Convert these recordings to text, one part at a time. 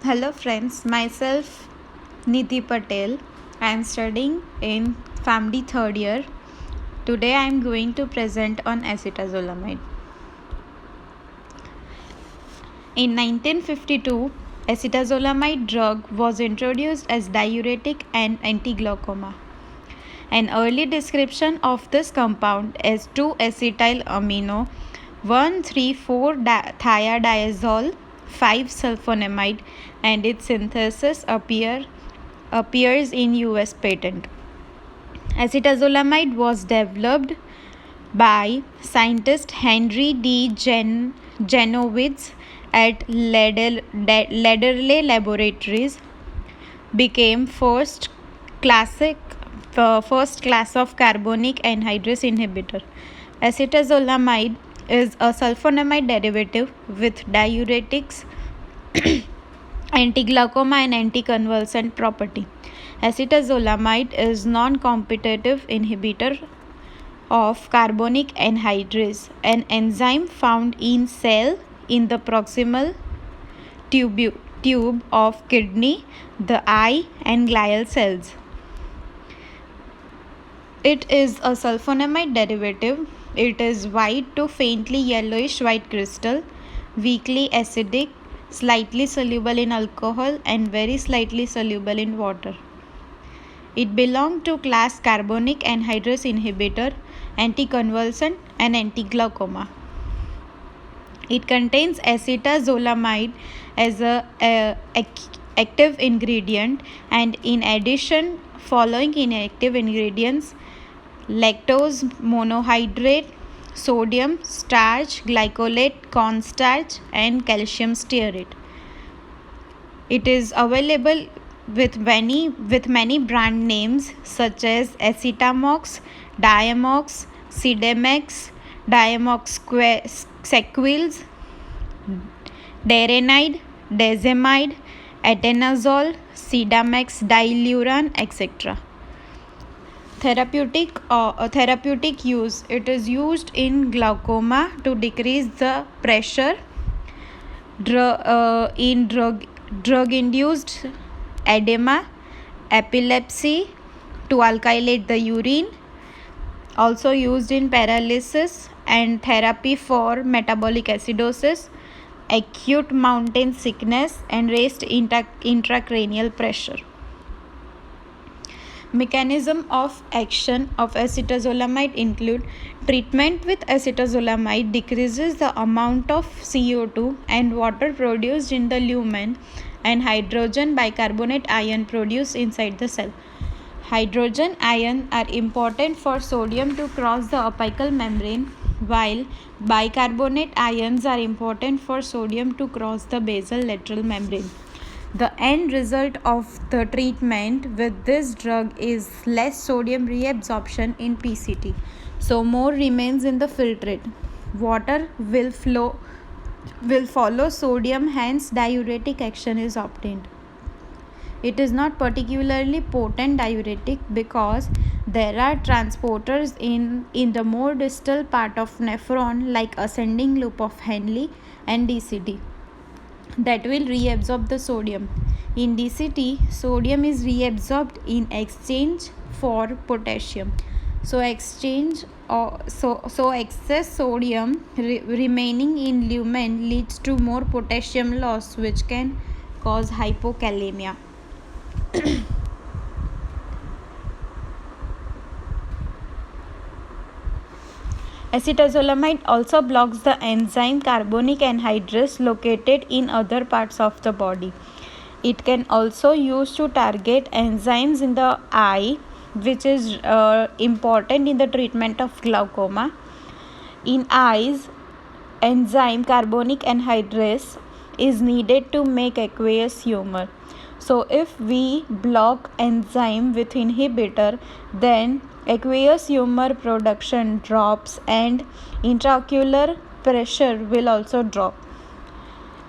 Hello friends, myself Nidhi Patel. I am studying in family third year. Today I am going to present on acetazolamide. In 1952, acetazolamide drug was introduced as diuretic and anti-glaucoma. An early description of this compound is 2-acetyl-amino 1,3,4-thiazole 5-sulfonamide, and its synthesis appears in US patent. Acetazolamide was developed by scientist Henry D. Genowitz at Lederle Laboratories. Became first class of carbonic anhydrase inhibitor. Acetazolamide is a sulfonamide derivative with diuretics, anti-glaucoma and anticonvulsant property. Acetazolamide is non-competitive inhibitor of carbonic anhydrase, an enzyme found in cell in the proximal tube of kidney, the eye and glial cells. It is a sulfonamide derivative. It is white to faintly yellowish white crystal, weakly acidic, slightly soluble in alcohol and very slightly soluble in water. It belongs to class carbonic anhydrase inhibitor, anticonvulsant and anti-glaucoma. It contains acetazolamide as a active ingredient, and in addition following inactive ingredients: lactose monohydrate, sodium, starch, glycolate, cornstarch and calcium stearate. It is available with many brand names such as Acetamox, Diamox, Sidemex, Diamox Sequils, Derenide, Dezamide, Atenazole, Sidamex Diluran, etc. Therapeutic use. It is used in glaucoma to decrease the pressure, in drug-induced edema, epilepsy, to alkylate the urine. Also used in paralysis and therapy for metabolic acidosis, acute mountain sickness and raised intracranial pressure. Mechanism of action of acetazolamide include: treatment with acetazolamide decreases the amount of CO2 and water produced in the lumen and hydrogen bicarbonate ion produced inside the cell. Hydrogen ions are important for sodium to cross the apical membrane, while bicarbonate ions are important for sodium to cross the basal lateral membrane. The end result of the treatment with this drug is less sodium reabsorption in PCT, so more remains in the filtrate. Water will follow sodium, hence diuretic action is obtained. It is not particularly potent diuretic because there are transporters in the more distal part of nephron, like ascending loop of Henle and DCT, that will reabsorb the sodium. In DCT, sodium is reabsorbed in exchange for potassium. So excess sodium remaining in lumen leads to more potassium loss, which can cause hypokalemia. Acetazolamide also blocks the enzyme carbonic anhydrase located in other parts of the body. It can also used to target enzymes in the eye, which is important in the treatment of glaucoma. In eyes, enzyme carbonic anhydrase is needed to make aqueous humor. So if we block enzyme with inhibitor, then aqueous humor production drops and intraocular pressure will also drop.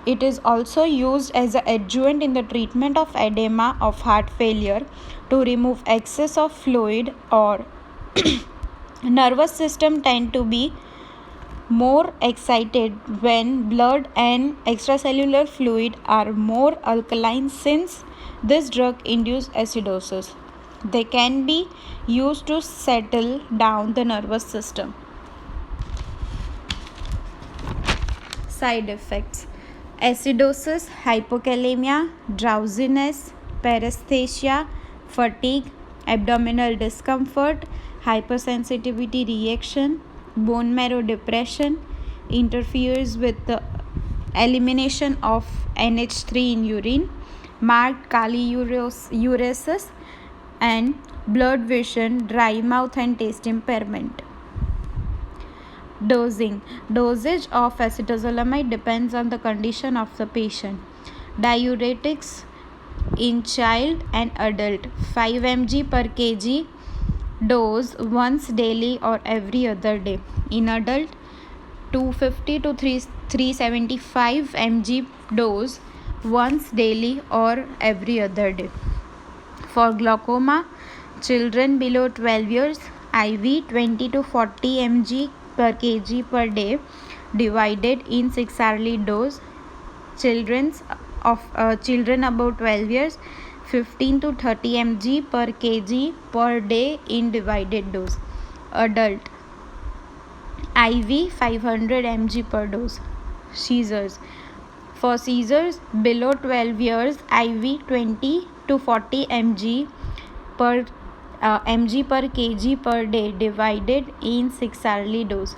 It is also used as an adjuvant in the treatment of edema of heart failure to remove excess of fluid, or nervous system tend to be more excited when blood and extracellular fluid are more alkaline. Since this drug induces acidosis, they can be used to settle down the nervous system. Side effects: acidosis, hypokalemia, drowsiness, paresthesia, fatigue, abdominal discomfort, hypersensitivity reaction, bone marrow depression, interferes with the elimination of NH3 in urine, marked kaliuresis, and blurred vision, dry mouth, and taste impairment. Dosage of acetazolamide depends on the condition of the patient. Diuretics in child and adult: 5 mg per kg dose once daily or every other day. In adult, 250 to 375 mg dose once daily or every other day. For glaucoma, children below 12 years, IV 20 to 40 mg per kg per day divided in 6 hourly dose. Children above 12 years, 15 to 30 mg per kg per day in divided dose. Adult, IV 500 mg per dose. Seizures: for seizures below 12 years, IV 20 to 40 mg per kg per day divided in 6 hourly dose.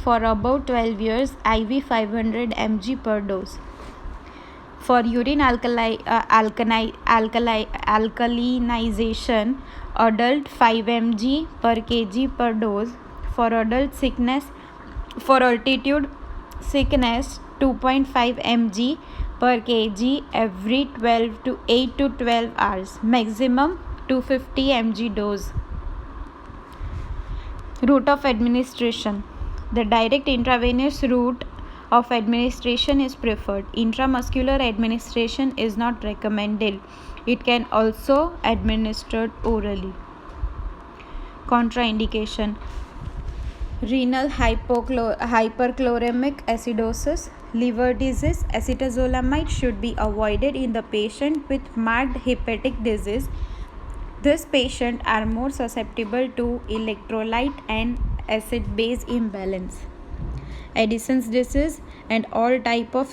For above 12 years, IV 500 mg per dose. For urine alkalinization, adult 5 mg per kg per dose. For adult sickness, for altitude sickness, 2.5 mg per kg every 8 to 12 hours. Maximum 250 mg dose. Route of administration: the direct intravenous route of administration is preferred. Intramuscular administration is not recommended. It can also be administered orally. Contraindication: renal hyperchloremic acidosis, liver disease. Acetazolamide should be avoided in the patient with marked hepatic disease. These patients are more susceptible to electrolyte and acid-base imbalance. Addison's disease and all type of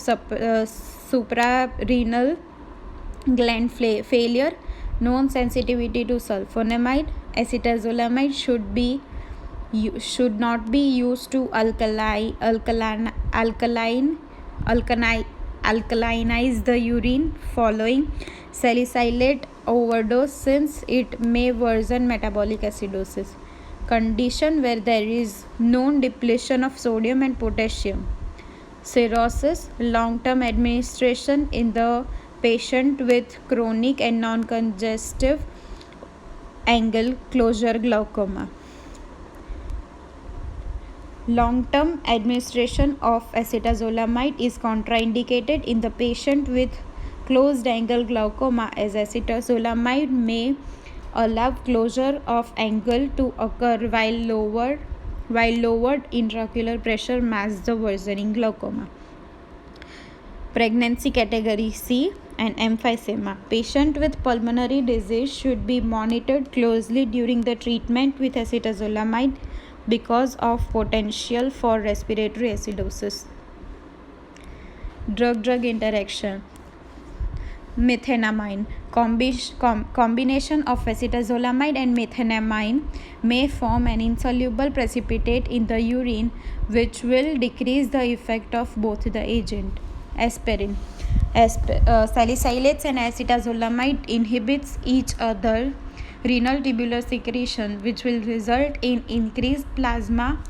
suprarenal gland failure, non-sensitivity to sulfonamide. Acetazolamide should not be used to alkalinize the urine following salicylate overdose, since it may worsen metabolic acidosis. Condition where there is known depletion of sodium and potassium. Cirrhosis, long-term administration in the patient with chronic and non-congestive angle closure glaucoma. Long-term administration of acetazolamide is contraindicated in the patient with closed angle glaucoma, as acetazolamide may allow closure of angle to occur while lowered intraocular pressure masks the worsening glaucoma. Pregnancy category C and emphysema. Patient with pulmonary disease should be monitored closely during the treatment with acetazolamide because of potential for respiratory acidosis. Drug-drug interaction. Methenamine. Combination of acetazolamide and methenamine may form an insoluble precipitate in the urine, which will decrease the effect of both the agent. Aspirin. Salicylates and acetazolamide inhibits each other renal tubular secretion, which will result in increased plasma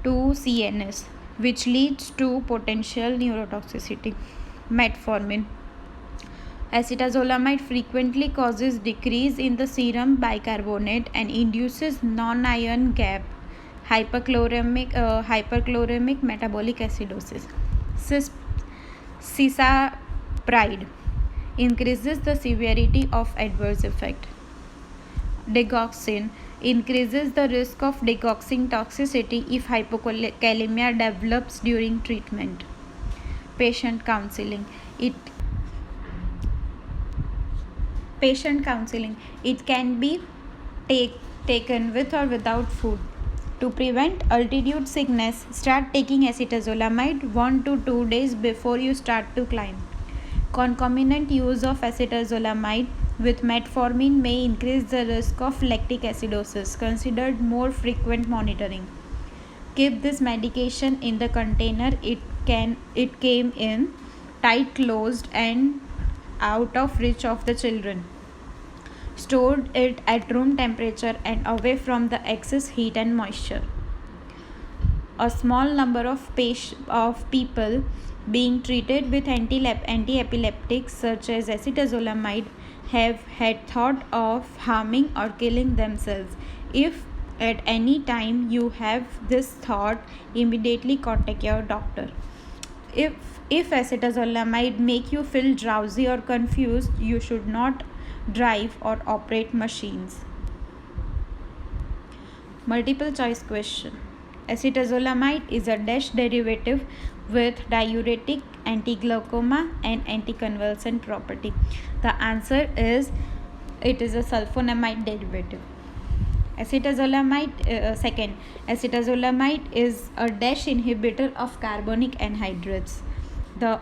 to CNS, which leads to potential neurotoxicity. Metformin. Acetazolamide frequently causes decrease in the serum bicarbonate and induces non-ion gap hyperchloremic metabolic acidosis. Cisapride increases the severity of adverse effect. Digoxin increases the risk of decoxing toxicity if hypokalemia develops during treatment. Patient counseling. Patient counseling. It can be taken with or without food. To prevent altitude sickness, start taking acetazolamide 1 to 2 days before you start to climb. Concomitant use of acetazolamide with metformin may increase the risk of lactic acidosis. Considered more frequent monitoring. Keep this medication in the container it came in, tight closed and out of reach of the children. Stored it at room temperature and away from the excess heat and moisture. A small number of people being treated with anti-epileptics such as acetazolamide have had thought of harming or killing themselves. If at any time you have this thought, immediately contact your doctor. If acetazolamide make you feel drowsy or confused, you should not drive or operate machines. Multiple choice question. Acetazolamide is a dash derivative with diuretic, anti-glaucoma and anticonvulsant property. The answer is it is a sulfonamide derivative. Second, acetazolamide is a dash inhibitor of carbonic anhydrase. The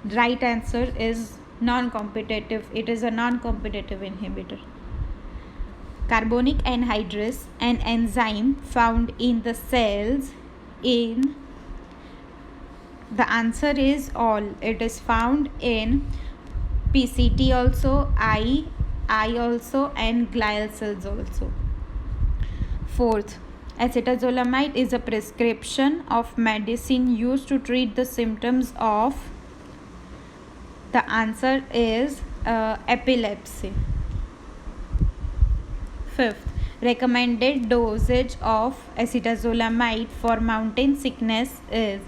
right answer is non-competitive. It is a non-competitive inhibitor. Carbonic anhydrase, an enzyme found in the cells in the answer is all. It is found in PCT also, eye also, and glial cells also. Fourth, acetazolamide is a prescription of medicine used to treat the symptoms of. The answer is epilepsy. Fifth, recommended dosage of acetazolamide for mountain sickness is.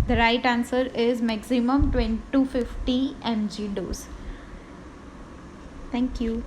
The right answer is maximum 250 mg dose. Thank you.